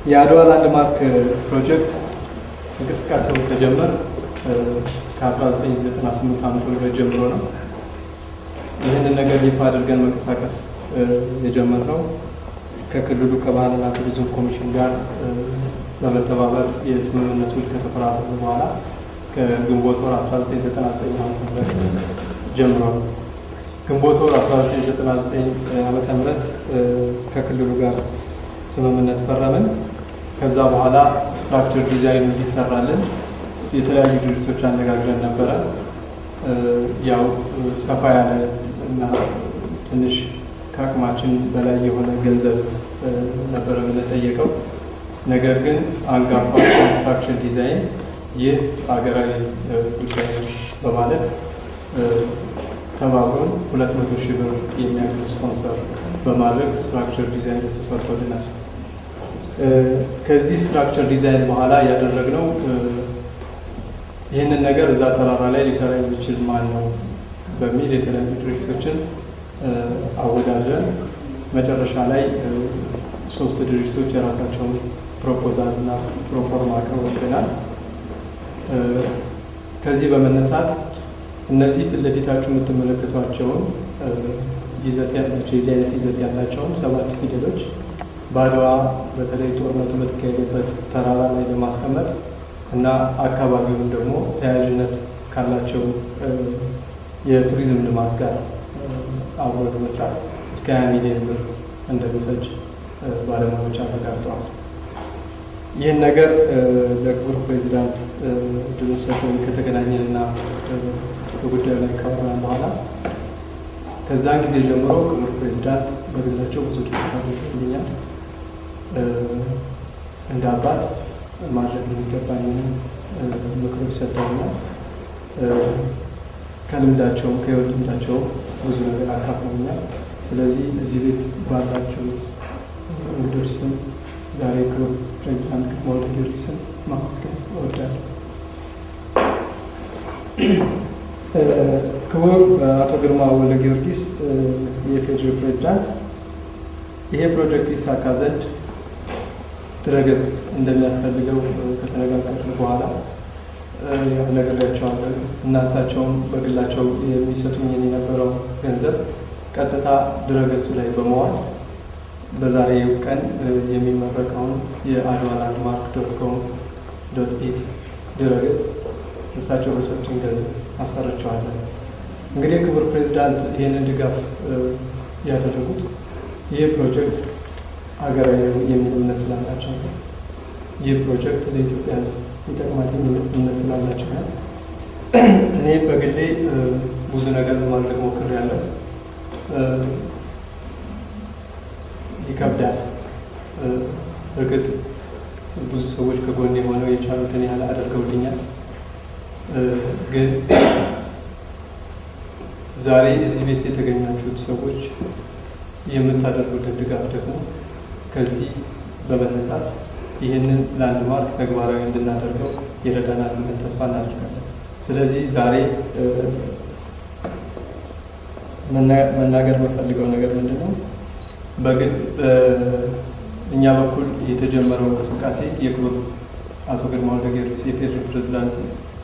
የአድዋ ላንድማርክ ፕሮጀክት እንቅስቃሴው ተጀመረ ከ1998 ዓ.ም ጀምሮ ነው። ይህንን ነገር ይፋ አድርገን መንቀሳቀስ የጀመርነው ከክልሉ ከባህልና ቱሪዝም ኮሚሽን ጋር በመተባበር የስምምነት ውል ከተፈራረሙ በኋላ ከግንቦት ወር 1999 ዓ.ም ጀምሮ ነው። ግንቦት ወር 1999 ዓ.ም ከክልሉ ጋር ስምምነት ፈረምን። ከዛ በኋላ ስትራክቸር ዲዛይን እንዲሰራልን የተለያዩ ድርጅቶች አነጋግረን ነበረ። ያው ሰፋ ያለ እና ትንሽ ከአቅማችን በላይ የሆነ ገንዘብ ነበረ የምንጠየቀው። ነገር ግን አንጋፋ ኮንስትራክሽን ዲዛይን ይህ ሀገራዊ ጉዳይ ነው በማለት ተባብሮን 200,000 ብር የሚያክል ስፖንሰር በማድረግ ስትራክቸር ዲዛይን ተሰርቶልናል። ከዚህ ስትራክቸር ዲዛይን በኋላ ያደረግነው ይህንን ነገር እዛ ተራራ ላይ ሊሰራ የሚችል ማን ነው በሚል የተለያዩ ድርጅቶችን አወዳድረን መጨረሻ ላይ 3 ድርጅቶች የራሳቸውን ፕሮፖዛል እና ፕሮፎርማ አቅርበውልናል። ከዚህ በመነሳት እነዚህ ፊት ለፊታችሁ የምትመለከቷቸውን ይዘት ያላቸው የዚህ አይነት ይዘት ያላቸውን 7 ፊደሎች በአድዋ በተለይ ጦርነቱ በተካሄደበት ተራራ ላይ በማስቀመጥ እና አካባቢውን ደግሞ ተያያዥነት ካላቸው የቱሪዝም ልማት ጋር አብሮ ለመስራት እስከ 20 ሚሊዮን ብር እንደሚፈጅ ባለሙያዎች አረጋግጠዋል። ይህን ነገር ለክቡር ፕሬዚዳንት ድሉን ሰጥተውን ከተገናኘንና በጉዳዩ ላይ ካወራን በኋላ ከዛን ጊዜ ጀምሮ ክቡር ፕሬዚዳንት በግላቸው ብዙ ድጋፎች ይልኛል። እንደ አባት ማድረግ የሚገባኝን ምክሮች ሰጥተውኛል። ከልምዳቸውም ከህይወት ልምዳቸው ብዙ ነገር አካፍለውኛል። ስለዚህ እዚህ ቤት ባላችሁት እንግዶች ስም ዛሬ ክቡር ፕሬዚዳንት ግርማ ወልደ ጊዮርጊስን ማመስገን እወዳለሁ። ክቡር አቶ ግርማ ወልደ ጊዮርጊስ የፌዴራል ፕሬዚዳንት ይሄ ፕሮጀክት ይሳካ ዘንድ ድረገጽ እንደሚያስፈልገው ከተነጋገርን በኋላ ነግሬያቸዋለሁ እና እሳቸውም በግላቸው የሚሰጡኝ የነበረው ገንዘብ ቀጥታ ድረገጹ ላይ በመዋል በዛሬው ቀን የሚመረቀውን የአድዋ ላንድማርክ .com.ኢት ድረገጽ እሳቸው በሰጡኝ ገንዘብ አሰራቸዋለሁ። እንግዲህ ክቡር ፕሬዚዳንት ይህንን ድጋፍ ያደረጉት ይህ ፕሮጀክት ሀገራዊ የሚል እምነት ስላላቸው ነው። ይህ ፕሮጀክት ለኢትዮጵያ ሕዝብ ይጠቅማል የሚል እምነት ስላላቸው ነው። እኔ በግሌ ብዙ ነገር ለማድረግ ሞክሬያለሁ። ይከብዳል። እርግጥ ብዙ ሰዎች ከጎኔ ሆነው የቻሉትን ያህል አድርገውልኛል። ግን ዛሬ እዚህ ቤት የተገኛችሁት ሰዎች የምታደርጉትን ድጋፍ ደግሞ ከዚህ በመነሳት ይህንን ላንድማርክ ተግባራዊ እንድናደርገው ይረዳናል ብለን ተስፋ እናደርጋለን። ስለዚህ ዛሬ መናገር የምፈልገው ነገር ምንድን ነው? በግል እኛ በኩል የተጀመረው እንቅስቃሴ የክቡር አቶ ግርማ ወልደ ጊዮርጊስ የፌዴራል ፕሬዚዳንት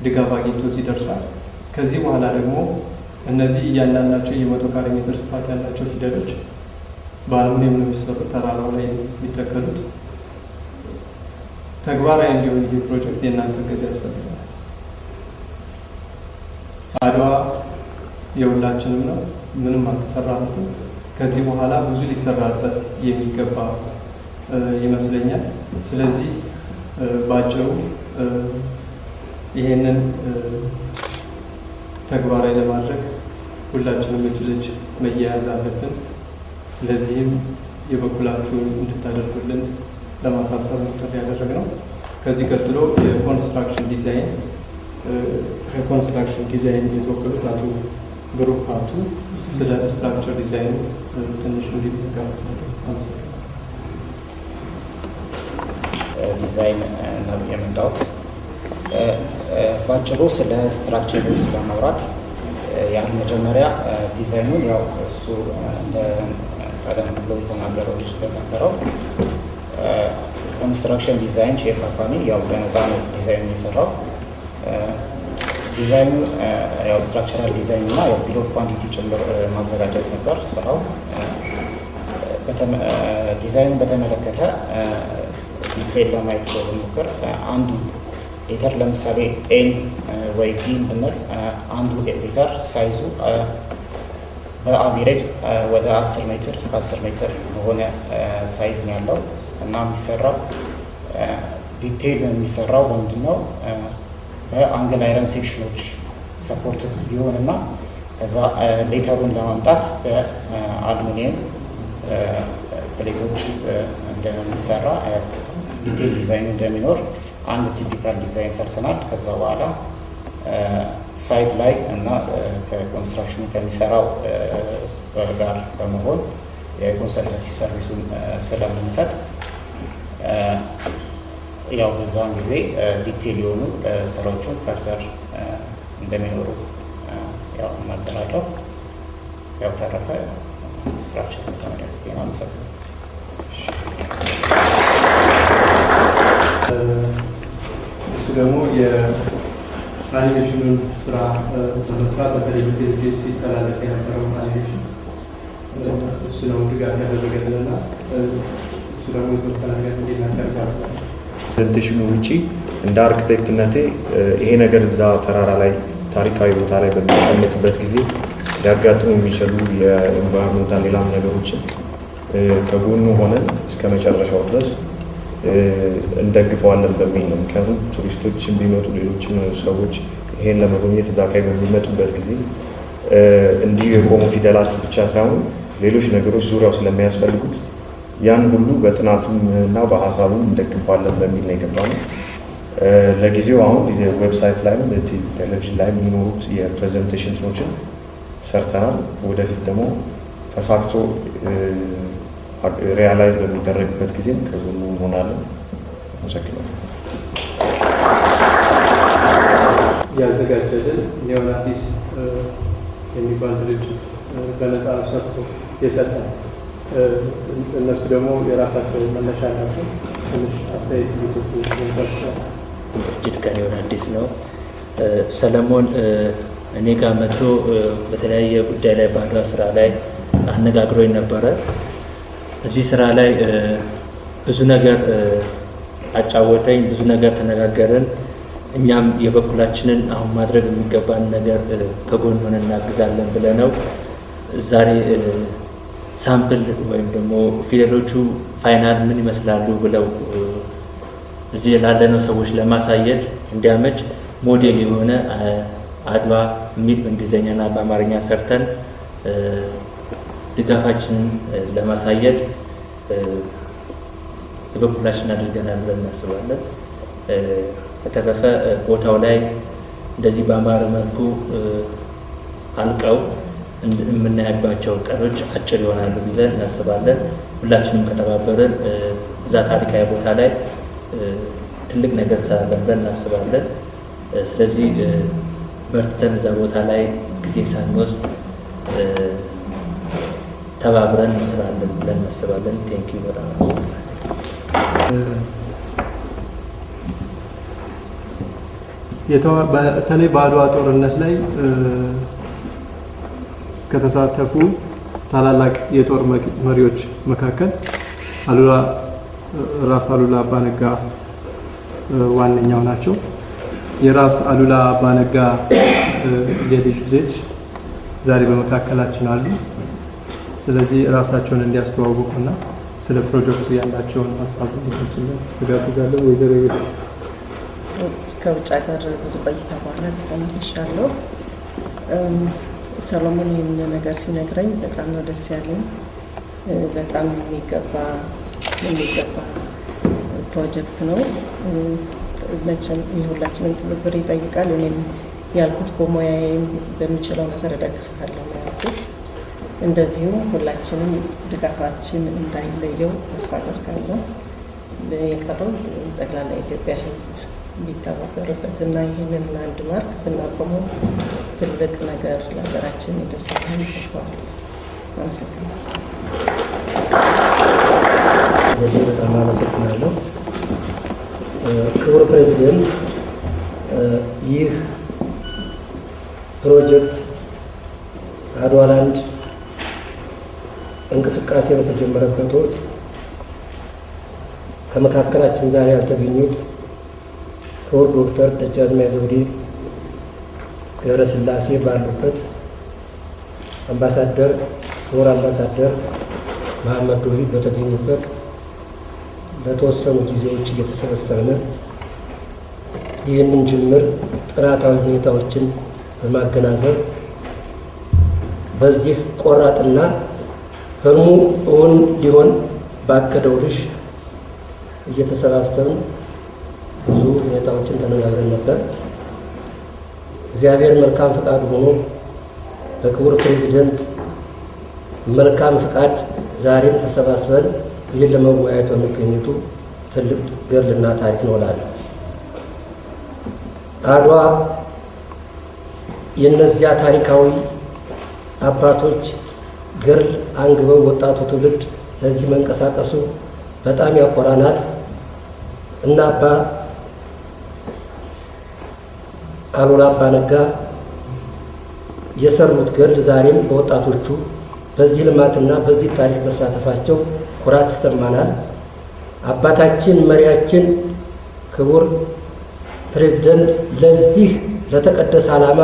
ድጋፍ አግኝቶት ይደርሳል። ከዚህ በኋላ ደግሞ እነዚህ እያንዳንዳቸው የ100 ካሬ ሜትር ስፋት ያላቸው ፊደሎች በአልሙኒየም ነው የሚሰሩት፣ ተራራው ላይ የሚተከሉት። ተግባራዊ እንዲሆን ይህ ፕሮጀክት የእናንተ እገዛ ያስፈልጋል። አድዋ የሁላችንም ነው። ምንም አልተሰራበትም። ከዚህ በኋላ ብዙ ሊሰራበት የሚገባ ይመስለኛል። ስለዚህ ባጭሩ ይሄንን ተግባራዊ ለማድረግ ሁላችንም እጅ ለእጅ መያያዝ አለብን። ለዚህም የበኩላችሁን እንድታደርጉልን ለማሳሰብ ነው ጥሪ ያደረግነው። ከዚህ ቀጥሎ የኮንስትራክሽን ዲዛይን ከኮንስትራክሽን ዲዛይን የተወከሉት አቶ ብሩክ ሀብቱ ስለ ስትራክቸር ዲዛይኑ ትንሽ እንዲጋበዛቸው ዲዛይን ነው የመጣሁት። ባጭሩ ስለ ስትራክቸሩ ስለማውራት ያን መጀመሪያ ዲዛይኑን ያው እሱ ቀደም ብሎ የተናገረው ልጅ ተናገረው ኮንስትራክሽን ዲዛይን ሼር ካምፓኒ ያው በነፃ ነው ዲዛይን የሰራው። ዲዛይኑ ያው ስትራክቸራል ዲዛይን እና ያው ቢል ኦፍ ኳንቲቲ ጭምር ማዘጋጀት ነበር ስራው። ዲዛይኑን በተመለከተ ዲቴል ለማየት ስለሞክር አንዱ ሌተር ለምሳሌ ኤን ወይ ቢ ብንል አንዱ ሌተር ሳይዙ በአቬሬጅ ወደ 10 ሜትር እስከ 10 ሜትር የሆነ ሳይዝ ነው ያለው እና የሚሰራው ዲቴል የሚሰራው ምንድነው በአንግል አይረን ሴክሽኖች ሰፖርትድ ቢሆንና ከዛ ሌተሩን ለማምጣት በአልሙኒየም ፕሌቶች እንደሚሰራ ዲቴል ዲዛይን እንደሚኖር አንድ ቲፒካል ዲዛይን ሰርተናል። ከዛ በኋላ ሳይት ላይ እና ከኮንስትራክሽኑ ከሚሰራው ጋር በመሆን የኮንሰልተንሲ ሰርቪሱን ስለምንሰጥ ያው በዛን ጊዜ ዲቴል የሆኑ ስራዎቹን ፈርዘር እንደሚኖሩ ያው እናገራለሁ። ያው ተረፈ ስትራክቸር ተመለከተ አመሰግናለሁ። እሱ ደግሞ የአኒሜሽኑን ስራ በመስራት በተለይ በቴሌቪዥን ሲተላለፍ የነበረውን አኒሜሽን እሱ ነው ድጋፍ ያደረገልንና እሱ ደግሞ የተወሰነ ነገር እንዲናገር ጋብዛለሁ። ፕሬዘንቴሽኑ ውጪ እንደ አርክቴክትነቴ ይሄ ነገር እዛ ተራራ ላይ ታሪካዊ ቦታ ላይ በሚቀመጥበት ጊዜ ሊያጋጥሙ የሚችሉ የኤንቫይሮንመንታል ሌላም ነገሮችን ከጎኑ ሆነን እስከ መጨረሻው ድረስ እንደግፈዋለን በሚል ነው። ምክንያቱም ቱሪስቶችን ቢመጡ ሌሎችም ሰዎች ይሄን ለመጎብኘት እዛ አካባቢ በሚመጡበት ጊዜ እንዲሁ የቆሙ ፊደላት ብቻ ሳይሆን ሌሎች ነገሮች ዙሪያው ስለሚያስፈልጉት ያን ሁሉ በጥናትም እና በሀሳቡም እንደግፈዋለን በሚል ነው የገባነው። ለጊዜው አሁን ዌብሳይት ላይም ቴሌቪዥን ላይ የሚኖሩት የፕሬዘንቴሽን እንትኖችን ሰርተናል። ወደፊት ደግሞ ተሳክቶ ሪያላይዝ በሚደረግበት ጊዜ ከዞኑ እንሆናለን። አመሰግናለሁ። ያዘጋጀልን ኒዮናቲስ የሚባል ድርጅት በነፃ ሰርቶ የሰጠን እነሱ ደግሞ የራሳቸው መነሻ ናቸው። ትንሽ አስተያየት ሊሰጡ ይችላል። ድርጅት ከኒዮናቲስ ነው። ሰለሞን እኔ ጋር መጥቶ በተለያየ ጉዳይ ላይ ባለው ስራ ላይ አነጋግሮኝ ነበረ። እዚህ ስራ ላይ ብዙ ነገር አጫወተኝ፣ ብዙ ነገር ተነጋገርን። እኛም የበኩላችንን አሁን ማድረግ የሚገባን ነገር ከጎን ሆነን እናግዛለን ብለነው ዛሬ ሳምፕል ወይም ደግሞ ፊደሎቹ ፋይናል ምን ይመስላሉ ብለው እዚህ ላለነው ሰዎች ለማሳየት እንዲያመች ሞዴል የሆነ አድዋ የሚል በእንግሊዝኛና በአማርኛ ሰርተን ድጋፋችንን ለማሳየት የበኩላችንን አድርገናል ብለን እናስባለን። በተረፈ ቦታው ላይ እንደዚህ በአማረ መልኩ አልቀው የምናያባቸው ቀኖች አጭር ይሆናሉ ብለን እናስባለን። ሁላችንም ከተባበርን እዛ ታሪካዊ ቦታ ላይ ትልቅ ነገር እንሰራለን ብለን እናስባለን። ስለዚህ በርተን እዛ ቦታ ላይ ጊዜ ሳንወስድ ተባብረን እንሰራለን ብለን እናስባለን። ቴንኪዩ በጣም አመሰግናለሁ። በተለይ በአድዋ ጦርነት ላይ ከተሳተፉ ታላላቅ የጦር መሪዎች መካከል ራስ አሉላ አባነጋ ዋነኛው ናቸው። የራስ አሉላ አባነጋ የልጅ ልጅ ዛሬ በመካከላችን አሉ። ስለዚህ ራሳቸውን እንዲያስተዋውቁና ስለ ፕሮጀክቱ ያላቸውን ሀሳብ እንዲገልጹልን እጋብዛለሁ። ወይዘሮ ከውጭ ሀገር ብዙ ቆይታ በኋላ ተመልሻለሁ። ሰሎሞን ይህን ነገር ሲነግረኝ በጣም ነው ደስ ያለኝ። በጣም የሚገባ ፕሮጀክት ነው። መቼም የሁላችንም ትብብር ይጠይቃል። እኔም ያልኩት በሙያዬም በሚችለው ነገር እደግፋለሁ ያልኩት፣ እንደዚሁም ሁላችንም ድጋፋችን እንዳይለየው ተስፋ አደርጋለሁ። የቀረው ጠቅላላ የኢትዮጵያ ሕዝብ ቢተባበርበት እና ይህንን ላንድማርክ ብናቆመው ትልቅ ነገር ለሀገራችን የተሰጠን ይገባል። አመሰግናለሁ። በጣም አመሰግናለሁ። ክቡር ፕሬዚደንት፣ ይህ ፕሮጀክት አድዋ ላንድ እንቅስቃሴ በተጀመረበት ወቅት ከመካከላችን ዛሬ ያልተገኙት ክቡር ዶክተር ደጃዝማች ዘውዴ ገብረስላሴ ባሉበት አምባሳደር ክቡር አምባሳደር መሐመድ ዶሪ በተገኙበት በተወሰኑ ጊዜዎች እየተሰበሰብን ይህንን ጅምር ጥናታዊ ሁኔታዎችን በማገናዘብ በዚህ ቆራጥና ህልሙ እውን ሊሆን ባቀደው ልሽ እየተሰባሰብን ብዙ ሁኔታዎችን ተነጋግረን ነበር። እግዚአብሔር መልካም ፈቃድ ሆኖ በክቡር ፕሬዚደንት መልካም ፈቃድ ዛሬም ተሰባስበን ይህን ለመወያየት በመገኘቱ ትልቅ ገድልና ታሪክ ነው እላለሁ። አድዋ የእነዚያ ታሪካዊ አባቶች ገድል አንግበው ወጣቱ ትውልድ ለዚህ መንቀሳቀሱ በጣም ያኮራናል እና አባ አሉላ አባ ነጋ የሰሩት ገድል ዛሬም በወጣቶቹ በዚህ ልማትና በዚህ ታሪክ መሳተፋቸው ኩራት ይሰማናል። አባታችን መሪያችን ክቡር ፕሬዝደንት ለዚህ ለተቀደሰ ዓላማ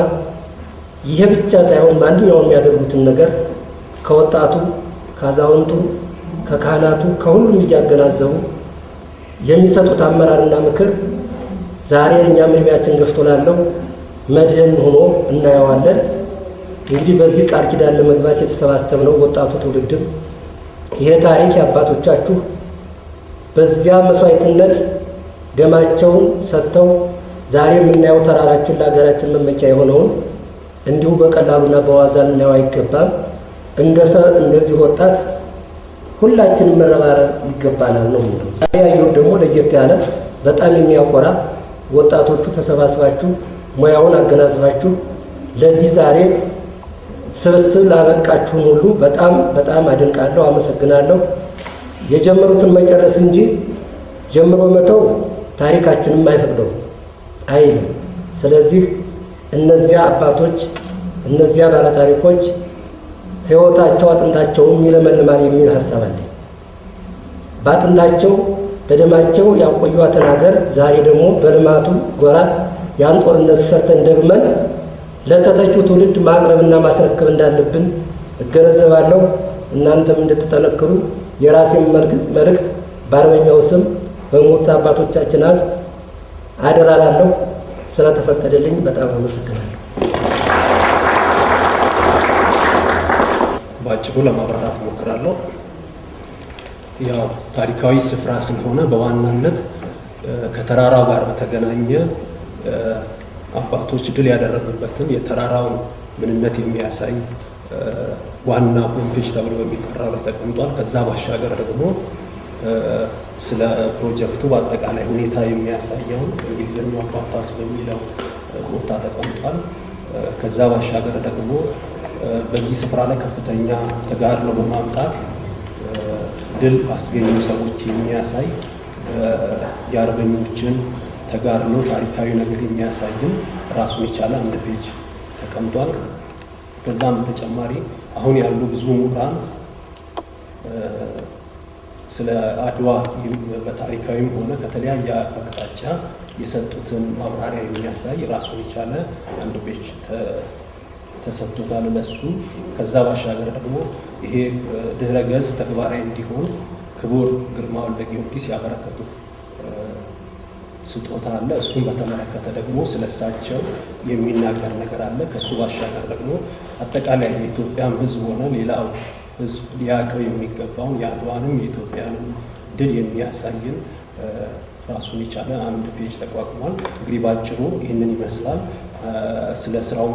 ይሄ ብቻ ሳይሆን ማንኛውም የሚያደርጉትን ነገር ከወጣቱ፣ ከአዛውንቱ፣ ከካህናቱ ከሁሉም እያገናዘቡ የሚሰጡት አመራርና ምክር ዛሬ እኛም ዕድሜያችን ገፍቶ ላለው መድህን ሆኖ እናየዋለን። እንግዲህ በዚህ ቃል ኪዳን ለመግባት የተሰባሰብነው ወጣቱ ትውልድም ይሄ ታሪክ የአባቶቻችሁ በዚያ መስዋዕትነት ደማቸውን ሰጥተው ዛሬ የምናየው ተራራችን ለሀገራችን መመኪያ የሆነውን እንዲሁ በቀላሉና በዋዛ ልናየው አይገባም። እንደዚህ ወጣት ሁላችንም መረባረብ ይገባናል ነው የሚለው። ዛሬ ያየሁት ደግሞ ለየት ያለ በጣም የሚያኮራ ወጣቶቹ ተሰባስባችሁ ሙያውን አገናዝባችሁ ለዚህ ዛሬ ስብስብ ላበቃችሁን ሁሉ በጣም በጣም አደንቃለሁ፣ አመሰግናለሁ። የጀመሩትን መጨረስ እንጂ ጀምሮ መተው ታሪካችንም አይፈቅደው አይልም። ስለዚህ እነዚያ አባቶች እነዚያ ባለታሪኮች ሕይወታቸው አጥንታቸውም ይለመልማል የሚል ሀሳብ አለ። በአጥንታቸው በደማቸው ያቆዩዋትን ሀገር ዛሬ ደግሞ በልማቱ ጎራ ያን ጦርነት ሰርተን ደግመን ለተተኪው ትውልድ ማቅረብና ማስረከብ እንዳለብን እገነዘባለሁ። እናንተም እንድትጠነክሩ የራሴን መልእክት በአርበኛው ስም በሞት አባቶቻችን አጽም አደራ እላለሁ። ስለተፈቀደልኝ በጣም አመሰግናለሁ። ባጭሩ ለማብራራት እሞክራለሁ። ያው ታሪካዊ ስፍራ ስለሆነ በዋናነት ከተራራው ጋር በተገናኘ አባቶች ድል ያደረጉበትን የተራራውን ምንነት የሚያሳይ ዋና ሆምፔጅ ተብሎ በሚጠራው ላይ ተቀምጧል። ከዛ ባሻገር ደግሞ ስለ ፕሮጀክቱ በአጠቃላይ ሁኔታ የሚያሳየውን እንግሊዝኛው ፓርታስ በሚለው ቦታ ተቀምጧል። ከዛ ባሻገር ደግሞ በዚህ ስፍራ ላይ ከፍተኛ ተጋድሎ በማምጣት ድል አስገኙ ሰዎች የሚያሳይ የአርበኞችን ተጋድሎ ታሪካዊ ነገር የሚያሳይን ራሱን የቻለ አንድ ፔጅ ተቀምጧል። ከዛም በተጨማሪ አሁን ያሉ ብዙ ምሁራን ስለ አድዋ በታሪካዊም ሆነ ከተለያየ አቅጣጫ የሰጡትን ማብራሪያ የሚያሳይ ራሱን የቻለ አንድ ፔጅ ተሰጥቶታል ለሱ። ከዛ ባሻገር ደግሞ ይሄ ድህረ ገጽ ተግባራዊ እንዲሆን ክቡር ግርማ ወልደ ጊዮርጊስ ያበረከቱት ስጦታ አለ። እሱን በተመለከተ ደግሞ ስለሳቸው የሚናገር ነገር አለ። ከሱ ባሻገር ደግሞ አጠቃላይ የኢትዮጵያም ሕዝብ ሆነ ሌላው ሕዝብ ሊያውቀው የሚገባውን የአድዋንም የኢትዮጵያንም ድል የሚያሳይን ራሱን የቻለ አንድ ፔጅ ተቋቁሟል። እንግዲህ ባጭሩ ይህንን ይመስላል። ስለ ስራው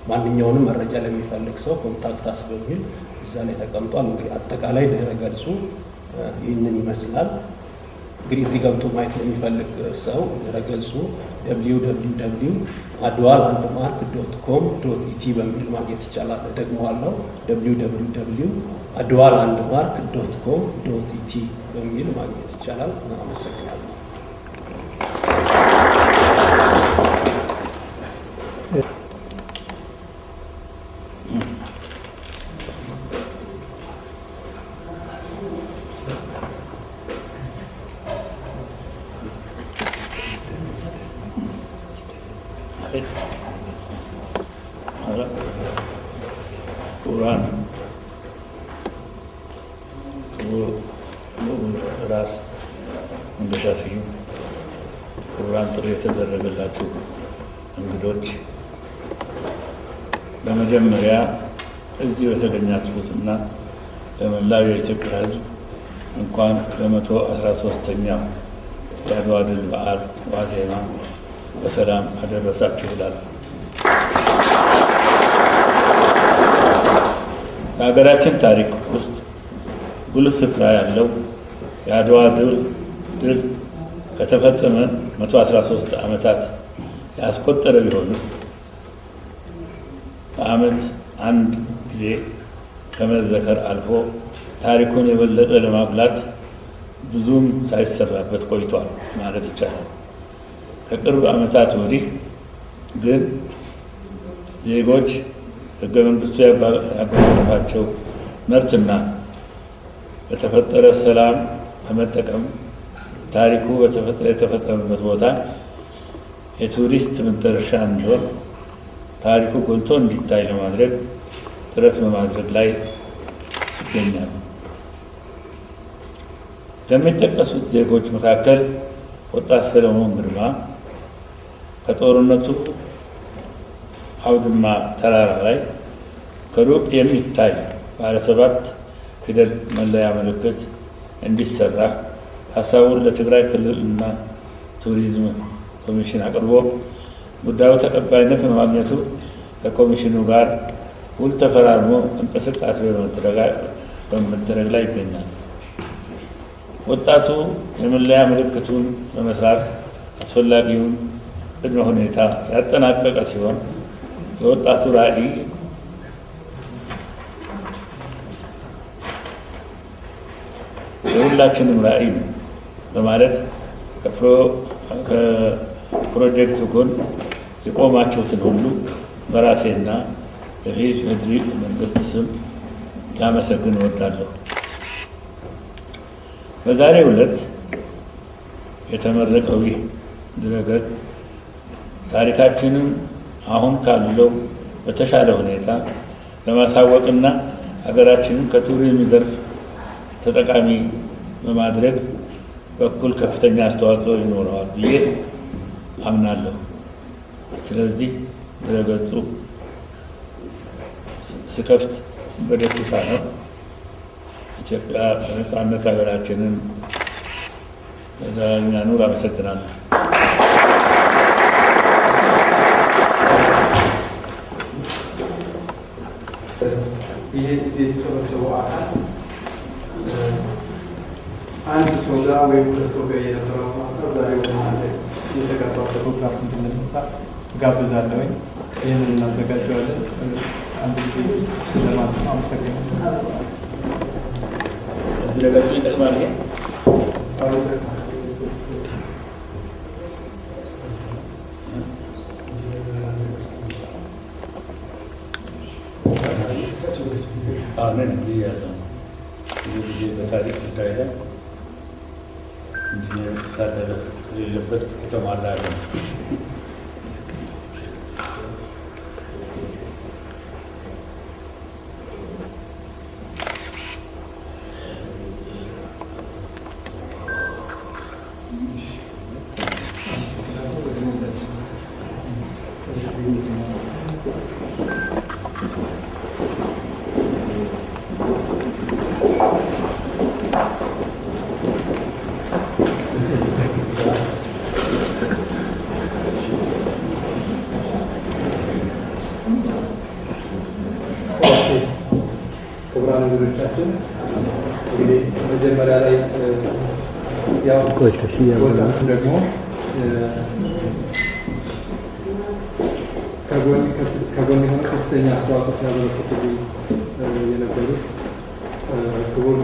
ማንኛውንም መረጃ ለሚፈልግ ሰው ኮንታክት አስ በሚል እዛ ላይ ተቀምጧል። እንግዲህ አጠቃላይ ድህረ ገጹ ይህንን ይመስላል። እንግዲህ እዚህ ገብቶ ማየት የሚፈልግ ሰው ድረገጹ www.adwalandmark.com.et በሚል ማግኘት ይቻላል። ደግሞዋለሁ www.adwalandmark.com.et በሚል ማግኘት ይቻላል። አመሰግናለሁ። ክቡራን ራስ መንገሻ ስዩም፣ ክቡራን ጥሪ የተደረገላችሁ እንግዶች፣ በመጀመሪያ እዚህ በተገኛችሁትና ለመላው የኢትዮጵያ ሕዝብ እንኳን ለ113ኛው የአድዋ ድል በዓል ዋዜማ በሰላም አደረሳችሁ እላለሁ። በሀገራችን ታሪክ ውስጥ ጉልህ ስፍራ ያለው የአድዋ ድል ከተፈጸመ 113 ዓመታት ያስቆጠረ ቢሆንም በዓመት አንድ ጊዜ ከመዘከር አልፎ ታሪኩን የበለጠ ለማብላት ብዙም ሳይሰራበት ቆይቷል ማለት ይቻላል። ከቅርብ ዓመታት ወዲህ ግን ዜጎች ሕገ መንግሥቱ ያጎናጸፋቸው መብትና በተፈጠረ ሰላም በመጠቀም ታሪኩ የተፈጸመበት ቦታ የቱሪስት መዳረሻ እንዲሆን ታሪኩ ጎልቶ እንዲታይ ለማድረግ ጥረት በማድረግ ላይ ይገኛሉ። ከሚጠቀሱት ዜጎች መካከል ወጣት ሰለሞን ግርማ ከጦርነቱ አውድማ ተራራ ላይ ከሩቅ የሚታይ ባለ 7 ፊደል መለያ ምልክት እንዲሰራ ሀሳቡን ለትግራይ ክልልና ቱሪዝም ኮሚሽን አቅርቦ ጉዳዩ ተቀባይነት በማግኘቱ ከኮሚሽኑ ጋር ውል ተፈራርሞ እንቅስቃሴ በመደረግ ላይ ይገኛል። ወጣቱ የመለያ ምልክቱን በመስራት አስፈላጊውን ቅድመ ሁኔታ ያጠናቀቀ ሲሆን የወጣቱ ራዕይ የሁላችንም ራዕይ ነው በማለት ከፕሮጀክቱ ጎን የቆማችሁትን ሁሉ በራሴና በኢፌዴሪ መንግስት ስም ላመሰግን እወዳለሁ። በዛሬው ዕለት የተመረቀው ይህ ድረገጽ ታሪካችንን አሁን ካለው በተሻለ ሁኔታ ለማሳወቅና ሀገራችንን ከቱሪዝም ዘርፍ ተጠቃሚ በማድረግ በኩል ከፍተኛ አስተዋጽኦ ይኖረዋል ብዬ አምናለሁ። ስለዚህ ድረገጹ ስከፍት በደስታ ነው። ኢትዮጵያ በነፃነት ሀገራችንን ለዘላለም ያኑር። አመሰግናለሁ። ይሄ ጊዜ የተሰበሰበው አካል አንድ ሰው ጋር ወይም ሁለት ሰው ጋር የነበረው ሀሳብ ዛሬ ወደ ማለት የተገባው ፎቶግራፍ እንድንነሳ ጋብዛለሁኝ። ይህንን እናዘጋጀዋለን። አንድ ጊዜ ለማለት ነው። አመሰግናለሁ። ድረገጹ ይጠቅማል። አሁን እንግዲህ ያለው ብዙ ጊዜ በታሪክ ጉዳይ ላይ ኢንጂነር ታደለ የሌለበት የተሟላ ነው። ክቡራን እንግዶቻችን እንግዲህ መጀመሪያ ላይ ያው ወጣቱ ደግሞ ከጎን የሆነ ከፍተኛ አስተዋጽኦ ሲያበረክቱልኝ የነበሩት ክቡር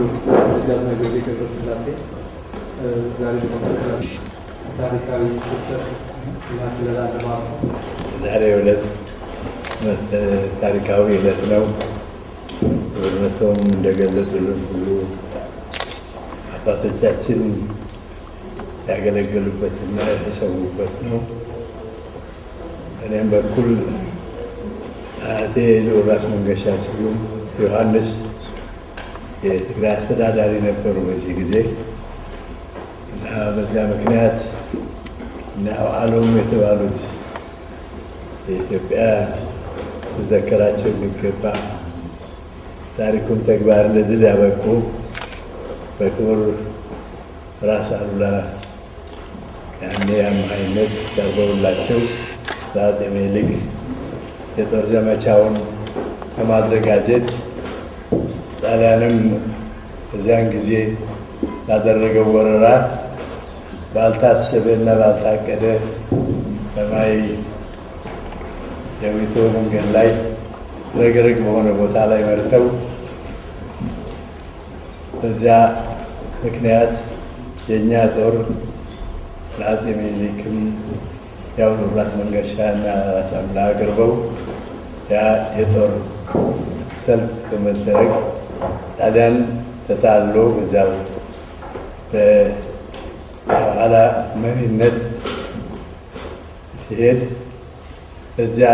ደጃዝማች ገብረ ገብረስላሴ ዛሬ ታሪካዊ ክስተት እና ስለላለማት ዛሬ ዕለት ታሪካዊ ዕለት ነው። እውነቱም እንደገለጹልን ሁሉ አባቶቻችን ያገለገሉበትና የተሰዉበት ነው። እኔም በኩል አያቴ ራስ መንገሻ ስዩም ዮሐንስ የትግራይ አስተዳዳሪ ነበሩ በዚህ ጊዜ እና በዚያ ምክንያት እና አሎም የተባሉት የኢትዮጵያ ተዘከራቸው የሚገባ ታሪኩን ተግባር ለድል ያበቁ በክቡር ራስ አሉላ ያኔ አማካኝነት ቀርበውላቸው ለአፄ ምኒልክ የጦር ዘመቻውን ከማዘጋጀት ጣሊያንም በዚያን ጊዜ ላደረገው ወረራ ባልታሰበ እና ባልታቀደ ሰማይ የዊቶ መንገድ ላይ ረግረግ በሆነ ቦታ ላይ መርተው በዚያ ምክንያት የእኛ ጦር ለአፄ ምኒልክም ያው ራስ መንገሻ እና ራስ አሉላ አቅርበው ያ የጦር ሰልፍ በመደረግ ጣሊያን ተታሎ በዚያው በኋላ መሪነት ሲሄድ እዚያ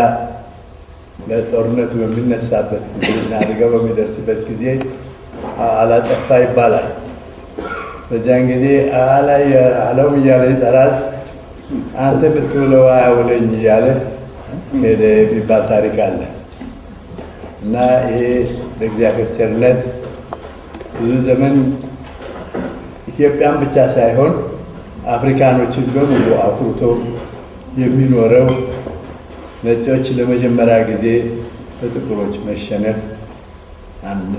በጦርነቱ በሚነሳበት ጊዜ እና አደጋው በሚደርስበት ጊዜ አላጠፋ ይባላል። በዚያን ጊዜ አላይ አለውም እያለ ይጠራል። አንተ ብትውለው አያውለኝ እያለ ሄደ የሚባል ታሪክ አለ እና ይሄ በእግዚአብሔር ቸርነት ብዙ ዘመን ኢትዮጵያን ብቻ ሳይሆን አፍሪካኖችን በሙሉ አኩርቶ የሚኖረው ነጮች ለመጀመሪያ ጊዜ በጥቁሮች መሸነፍ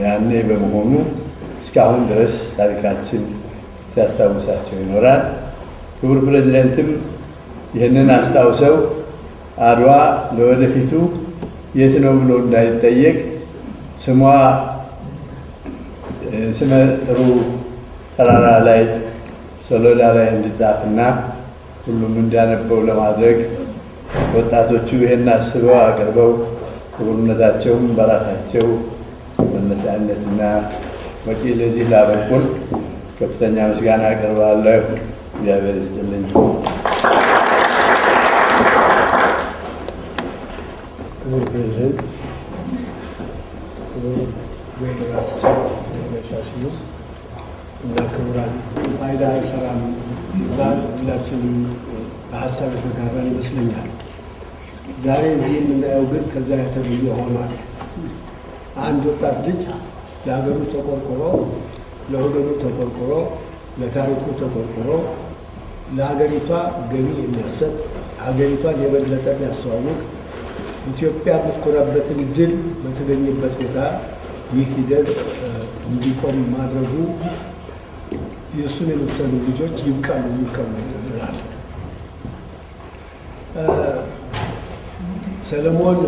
ያኔ በመሆኑ እስካሁን ድረስ ታሪካችን ሲያስታውሳቸው ይኖራል። ክቡር ፕሬዚደንትም ይህንን አስታውሰው አድዋ ለወደፊቱ የት ነው ብሎ እንዳይጠየቅ ስሟ ስመ ጥሩ ተራራ ላይ ሰሌዳ ላይ እንዲጻፍና ሁሉም እንዲያነበው ለማድረግ ወጣቶቹ ይህን አስበው አቅርበው ክቡርነታቸውም በራሳቸው መነሻነትና ወጪ ለዚህ ላበቁን ከፍተኛ ምስጋና አቀርባለሁ። እግዚአብሔር ይስጥልኝ። ክቡር ፕሬዚደንት፣ ክቡር ራስ መንገሻ ስዩም እና ክቡራን ፋይዳ አይሰራም ዛሬ ሁላችንም በሀሳብ የተጋራን ይመስለኛል። ዛሬ እዚህ የምናየው ግን ከዛ የተለየ ሆኗል። አንድ ወጣት ልጅ ለሀገሩ ተቆርቆሮ፣ ለወገኑ ተቆርቆሮ፣ ለታሪኩ ተቆርቆሮ ለሀገሪቷ ገቢ የሚያሰጥ ሀገሪቷን የበለጠ የሚያስተዋውቅ ኢትዮጵያ የምትኮራበትን ድል በተገኘበት ቦታ ይህ ሂደት እንዲቆም ማድረጉ የእሱን የመሰሉ ልጆች ይብቃሉ ይላል። ሰለሞን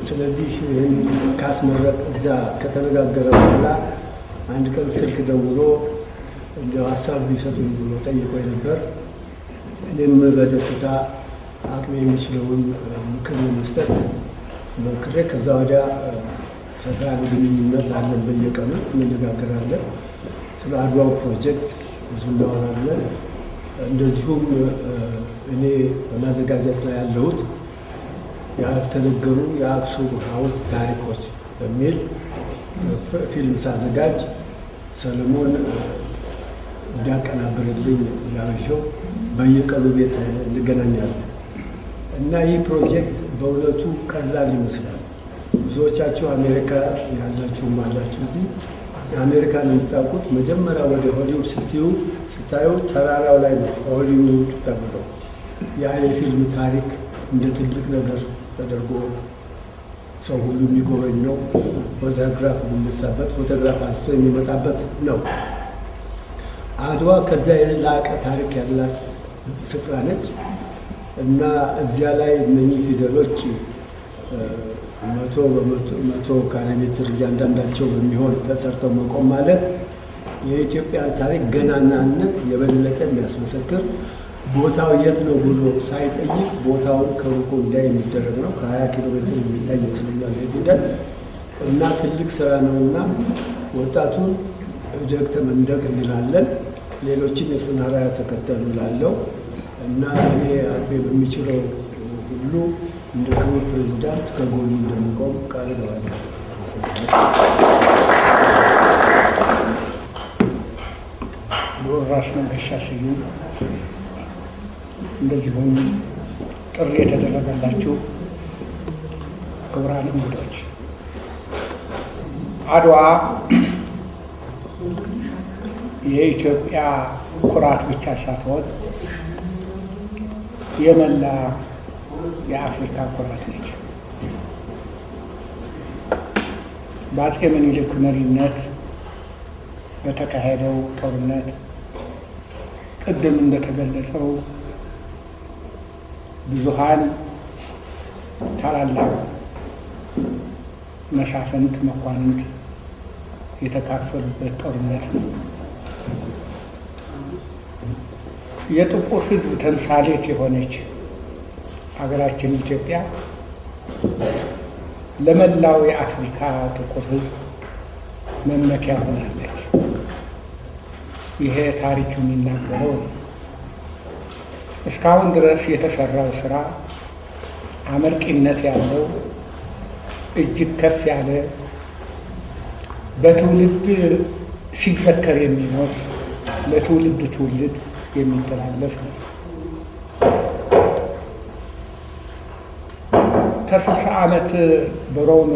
ስለዚህ ይህን ካስመረቅ እዛ ከተነጋገረ በኋላ አንድ ቀን ስልክ ደውሎ እንዲያው ሀሳብ ቢሰጡኝ ብሎ ጠይቆኝ ነበር። እኔም በደስታ አቅሜ የሚችለውን ምክር መስጠት ሞክሬ ከዛ ወዲያ ሰፋ ያለ ግንኙነት አለን። በየቀኑ እንነጋገራለን። ስለ አድዋው ፕሮጀክት ብዙ እናወራለን። እንደዚሁም እኔ በማዘጋጀት ላይ ያለሁት ያልተነገሩ የአክሱም ሐውልት ታሪኮች በሚል ፊልም ሳዘጋጅ ሰለሞን እንዲያቀናብርልኝ ያበሸው በየቀኑ ቤት እንገናኛለን እና ይህ ፕሮጀክት በእውነቱ ቀላል ይመስላል። ብዙዎቻችሁ አሜሪካ ያላችሁም አላችሁ። እዚህ የአሜሪካን የምታውቁት መጀመሪያ ወደ ሆሊውድ ስታዩ ተራራው ላይ ነው ሆሊውድ ተብለው ያ የፊልም ታሪክ እንደ ትልቅ ነገር ተደርጎ ሰው ሁሉ የሚጎበኘው ፎቶግራፍ የሚነሳበት ፎቶግራፍ አንስቶ የሚመጣበት ነው። አድዋ ከዛ የላቀ ታሪክ ያላት ስፍራ ነች እና እዚያ ላይ እነኚህ ፊደሎች 100 ካሬ ሜትር እያንዳንዳቸው በሚሆን ተሰርተው መቆም ማለት የኢትዮጵያን ታሪክ ገናናነት የበለጠ የሚያስመሰክር ቦታው የት ነው ብሎ ሳይጠይቅ ቦታውን ከሩቁ እንዳይ የሚደረግ ነው። ከ20 ኪሎ ሜትር የሚታይ ይመስለኛል ፊደል እና ትልቅ ስራ ነውና ወጣቱን ጀግተ መንደቅ እንላለን። ሌሎችም የእሱን አርአያ ተከተሉ እላለሁ እና እኔ አቤ በሚችለው ሁሉ እንደ ክቡር ፕሬዚዳንት ከጎኑ እንደምቆም ቃል እገባለሁ። ራስ መንገሻ ስዩም፣ እንደዚሁም ጥሪ የተደረገላችሁ ክቡራን እንግዶች፣ አድዋ የኢትዮጵያ ኩራት ብቻ ሳትሆን የመላ የአፍሪካ ኩራት ነች። በአፄ ምኒልክ መሪነት በተካሄደው ጦርነት ቅድም እንደተገለጸው ብዙሃን ታላላቅ መሳፍንት፣ መኳንንት የተካፈሉበት ጦርነት ነው። የጥቁር ሕዝብ ተምሳሌት የሆነች ሀገራችን ኢትዮጵያ ለመላው የአፍሪካ ጥቁር ሕዝብ መመኪያ ሆናለች። ይሄ ታሪክ የሚናገረው ነው። እስካሁን ድረስ የተሰራው ስራ አመርቂነት ያለው እጅግ ከፍ ያለ በትውልድ ሲዘከር የሚኖር ለትውልድ ትውልድ የሚተላለፍ ነው። ከ60 ዓመት በሮም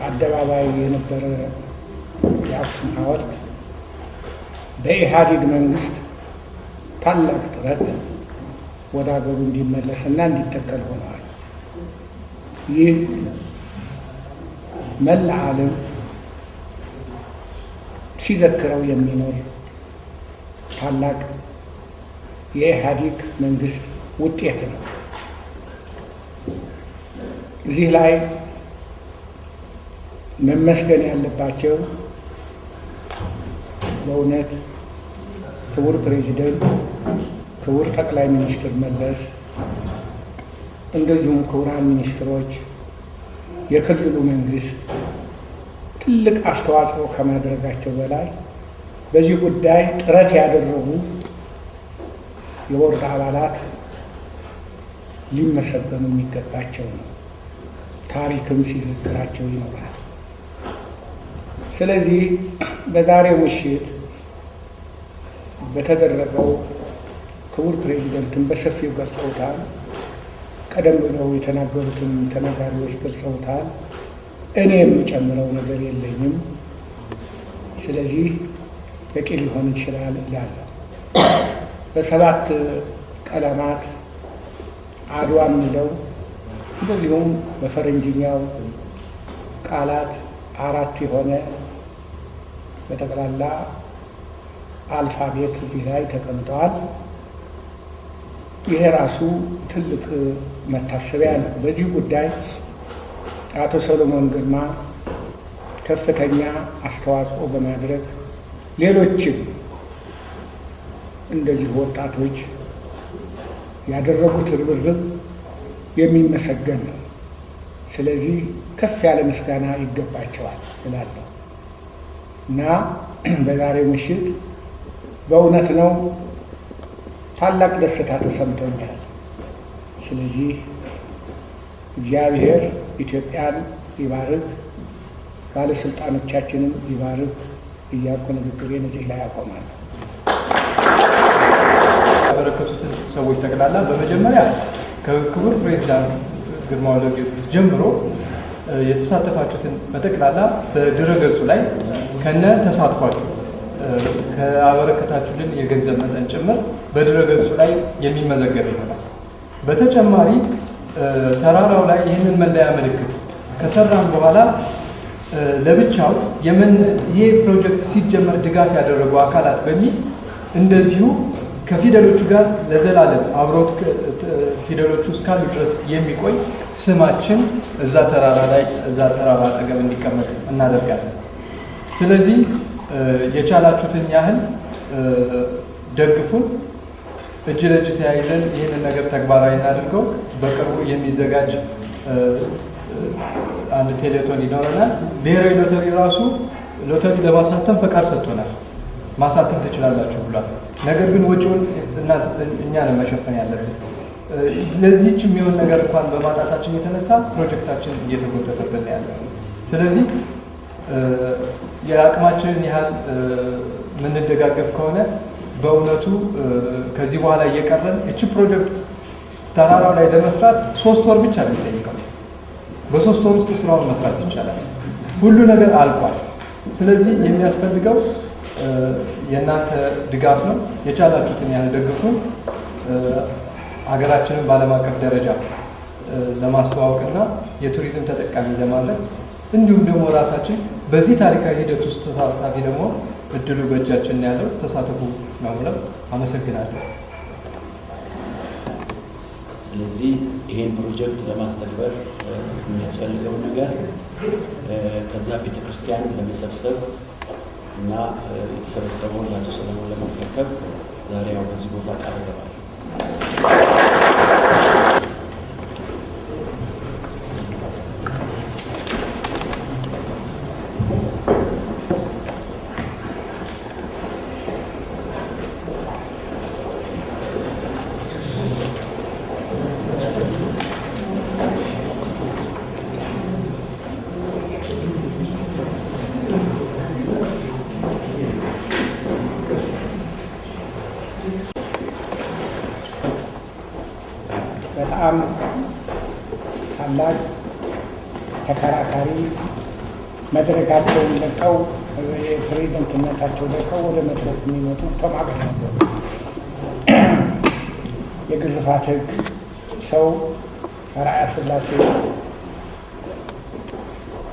አደባባይ የነበረ የአክሱም ሐውልት በኢህአዴግ መንግስት ታላቅ ጥረት ወደ ሀገሩ እንዲመለስና እንዲተከል ሆነዋል። ይህ መላ ዓለም ሲዘክረው የሚኖር ታላቅ የኢህአዴግ መንግስት ውጤት ነው። እዚህ ላይ መመስገን ያለባቸው በእውነት ክቡር ፕሬዚደንት፣ ክቡር ጠቅላይ ሚኒስትር መለስ፣ እንደዚሁም ክቡራን ሚኒስትሮች፣ የክልሉ መንግስት ትልቅ አስተዋጽኦ ከማድረጋቸው በላይ በዚህ ጉዳይ ጥረት ያደረጉ የቦርድ አባላት ሊመሰገኑ የሚገባቸው ነው። ታሪክም ሲዘክራቸው ይኖራል። ስለዚህ በዛሬው ምሽት በተደረገው ክቡር ፕሬዚደንትን በሰፊው ገልጸውታል። ቀደም ብለው የተናገሩትን ተናጋሪዎች ገልጸውታል። እኔ የምጨምረው ነገር የለኝም። ስለዚህ በቂ ሊሆን ይችላል እላለሁ። በ7 ቀለማት አድዋ የሚለው እንደዚሁም በፈረንጅኛው ቃላት 4 የሆነ በጠቅላላ አልፋቤት እዚህ ላይ ተቀምጠዋል። ይሄ ራሱ ትልቅ መታሰቢያ ነው። በዚህ ጉዳይ አቶ ሰሎሞን ግርማ ከፍተኛ አስተዋጽኦ በማድረግ ሌሎችም እንደዚህ ወጣቶች ያደረጉት ርብርብ የሚመሰገን ነው። ስለዚህ ከፍ ያለ ምስጋና ይገባቸዋል እላለሁ እና በዛሬው ምሽት በእውነት ነው ታላቅ ደስታ ተሰምቶኛል። ስለዚህ እግዚአብሔር ኢትዮጵያን ይባርክ፣ ባለስልጣኖቻችንም ይባርክ እያልኩ ንግግሬን እዚህ ላይ አቆማለሁ። ያበረከቱትን ሰዎች ጠቅላላ በመጀመሪያ ከክቡር ፕሬዚዳንት ግርማ ወልደ-ጊዮርጊስ ጀምሮ የተሳተፋችሁትን በጠቅላላ በድረገጹ ላይ ከነ ተሳትፏችሁ ከአበረከታችሁልን የገንዘብ መጠን ጭምር በድረገጹ ላይ የሚመዘገብ ይሆናል። በተጨማሪ ተራራው ላይ ይህንን መለያ ምልክት ከሰራን በኋላ ለብቻው ይሄ ፕሮጀክት ሲጀመር ድጋፍ ያደረጉ አካላት በሚል እንደዚሁ ከፊደሎቹ ጋር ለዘላለም አብሮት ፊደሎቹ እስካሉ ድረስ የሚቆይ ስማችን እዛ ተራራ አጠገብ እንዲቀመጥ እናደርጋለን። ስለዚህ የቻላችሁትን ያህል ደግፉን፣ እጅ ለእጅ ተያይዘን ይህንን ነገር ተግባራዊ እናድርገው። በቅርቡ የሚዘጋጅ አንድ ቴሌቶን ይኖረናል። ብሔራዊ ሎተሪ ራሱ ሎተሪ ለማሳተም ፈቃድ ሰጥቶናል። ማሳተም ትችላላችሁ ብሏል። ነገር ግን ወጪውን እኛ ነን መሸፈን ያለብን። ለዚህች የሚሆን ነገር እንኳን በማጣታችን የተነሳ ፕሮጀክታችን እየተጎተተብን ያለ። ስለዚህ የአቅማችንን ያህል የምንደጋገፍ ከሆነ በእውነቱ ከዚህ በኋላ እየቀረን እቺ ፕሮጀክት ተራራው ላይ ለመስራት 3 ወር ብቻ ነው የሚጠይቀው። በ3 ወር ውስጥ ስራውን መስራት ይቻላል። ሁሉ ነገር አልቋል። ስለዚህ የሚያስፈልገው የእናንተ ድጋፍ ነው። የቻላችሁትን ያህል ደግፉን። ሀገራችንን በዓለም አቀፍ ደረጃ ለማስተዋወቅና የቱሪዝም ተጠቃሚ ለማድረግ እንዲሁም ደግሞ ራሳችን በዚህ ታሪካዊ ሂደት ውስጥ ተሳታፊ ደግሞ እድሉ በእጃችን ያለው ተሳተፉ ነው ብለው አመሰግናለሁ። ስለዚህ ይሄን ፕሮጀክት ለማስተግበር የሚያስፈልገው ነገር ከዛ ቤተክርስቲያን ለመሰብሰብ እና የተሰበሰበውን ለአቶ ሰለሞን ለማስረከብ ዛሬ ያው በዚህ ቦታ ቃል ገባል። በጣም ታላቅ ተከራካሪ መድረካቸውን ለቀው የፕሬዝደንትነታቸው ለቀው ወደ መድረክ የሚመጡ ተማገር ነበሩ። የግርፋት ሕግ ሰው ራዕየ ሥላሴ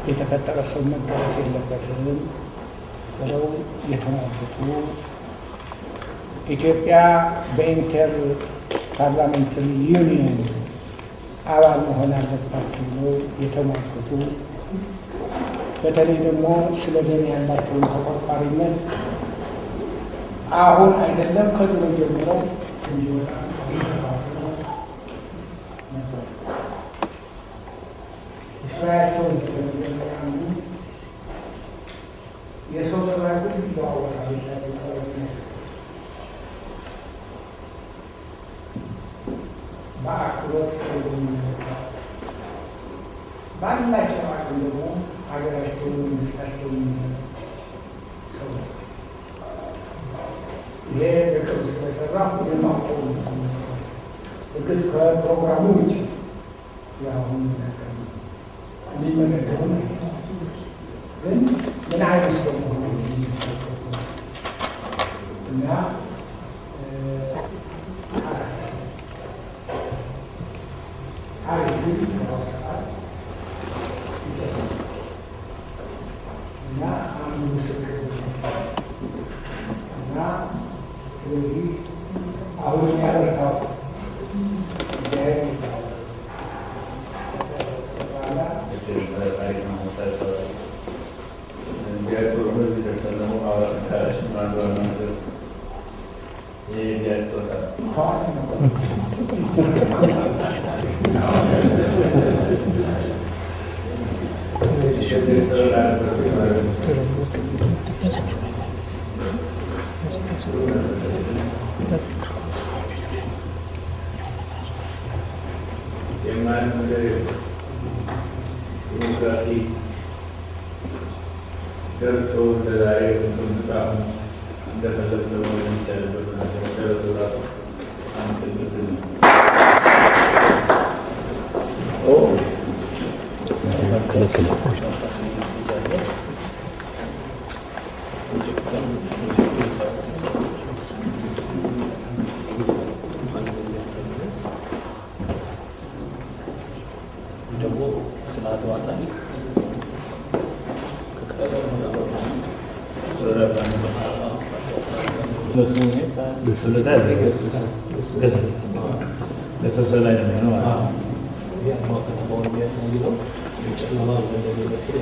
የተፈጠረ ሰው መገረፍ የለበትም ብለው የተሟገቱ ኢትዮጵያ በኢንተር ፓርላሜንታሪ ዩኒየን አባል መሆን አለባት ብለው የተሟገቱ በተለይ ደግሞ ስለ ደን ያላቸውን ተቆርቋሪነት አሁን አይደለም ከድሮ ጀምረው እንዲወጣ ነበር። ስራቸውን ተመለከታሉ። የሰው ተባሉ ይለዋወጣል። በአክብሮት ሰው ባላቸው አቅም ደግሞ ሀገራቸውን መንግስታቸውን ሰው ይሄ በቅርብ ስለሰራ የማውቀው እግድ ከፕሮግራሙ ውጭ ያሁን እንዲመዘገቡ ግን ምን አይነት ሰው መሆኑ እና ገሰሰ ላይ ነው የሚሆነው ማለት ነው። ያው ከተማውን የሚያሳይ ነው። ጨለማ እንደሚመስል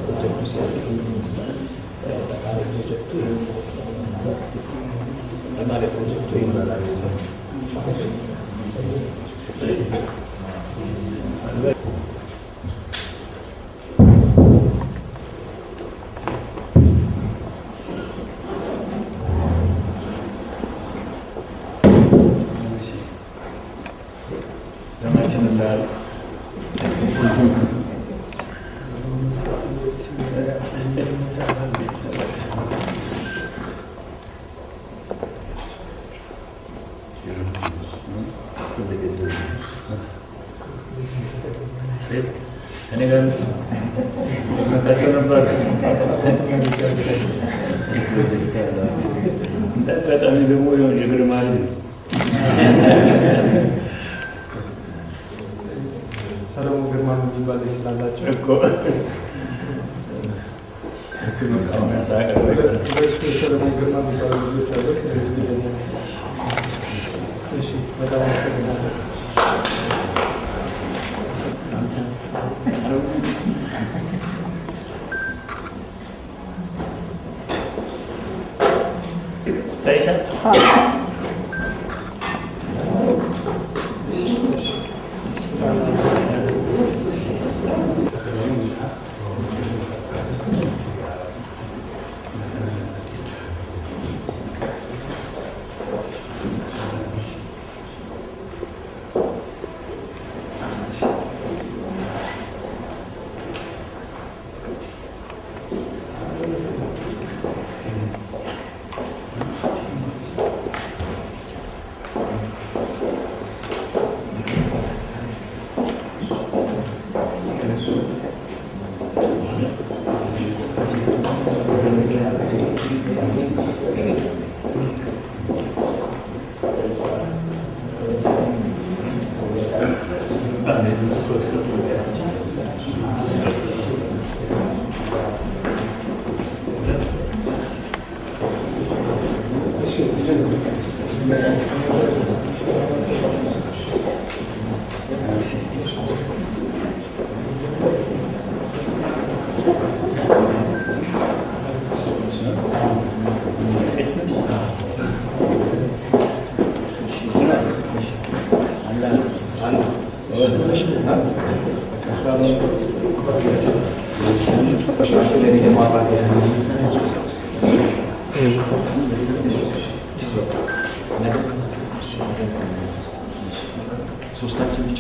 ፕሮጀክቱ ሲያልቅ ይመስላል። ጠቃላይ ፕሮጀክቱ ይመስላል። ጠቃላይ ፕሮጀክቱ ይመራል። እኔ ጋር ነበር እንዳጋጣሚ ደግሞ የግር ማለት ነው። ሰለሞን ግርማ የሚባል ልጅ ስላላቸው እኮ ሰለሞን ግርማ የሚባሉ ልጆች አሉት። እሺ፣ በጣም አመሰግናለሁ። ሶስታችን ብቻ